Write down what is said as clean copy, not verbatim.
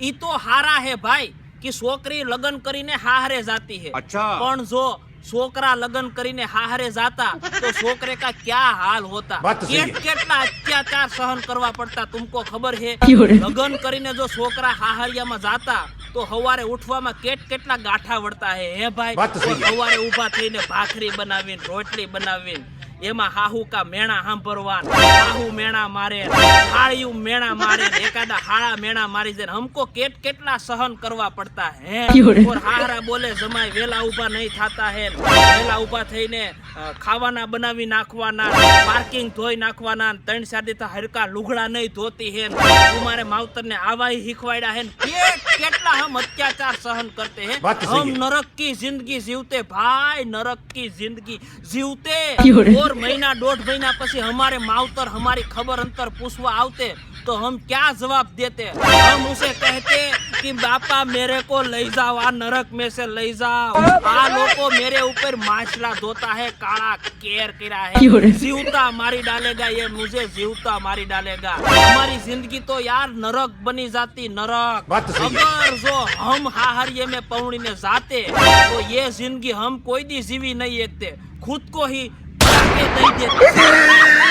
ઈ તો हारा है भाई कि छोकरी लग्न करीने हारे जाती है। अच्छा। पण जो छोकरा लग्न करीने हारे जाता तो छोकरे का क्या हाल होता। बात तो सही है। કેટલા અત્યાચાર सहन करवा पड़ता तुमको खबर है। क्यों? लग्न करीने जो छोकरा हाहरिया में जाता तो हवारे उठवामां કેટલા ગાંઠા વળતા હે ભાઈ। વાત તો સહી છે। हवारे ऊभा थईने भाखरी बनावीने रोटली बनावीने एमा हाहू का मेणा सांभरवा, हाहू मेणा मारे, हाड़ियों मेणा मारे, एकादा हाड़ा मेणा मारी दे। हमको કેટલા सहन करवा पड़ता है। और हाहरा बोले जमाई वेला उभा नहीं थाता है, वेला उभा थईने खावाना बनावी नाखवाना, पार्किंग धोई नाखवाना, 3-4 દી हरका लुगड़ा नहीं धोती है, तुम्हारे मावतर ने आवा ही हिखवाड़ा है। કેટલા हम अत्याचार सहन करते हैं। बात तो सही हम है। नरक की जिंदगी जीवते भाई, नरक की जिंदगी जीवते। क्यों? और महीना 1.5 महीना पसी हमारे मावतर हमारी खबर अंतर पूछवा आवते तो हम क्या जवाब देते। हम उसे कहते कि बापा मेरे को ले जाओ, आ नरक में से ले जाओ, आ लोगों मेरे ऊपर माछला धोता है, काला केर करा क्यों? है, जीवता मारी डालेगा, ये मुझे जीवता मारी डालेगा। हमारी जिंदगी तो यार नरक बनी जाती, नरक। बात तो सही है। अगर जो हम हाहरिये में पौड़ी ने जाते तो ये जिंदगी हम कोई दी जीवी नहीं एकते, खुद को ही जाके दई देते।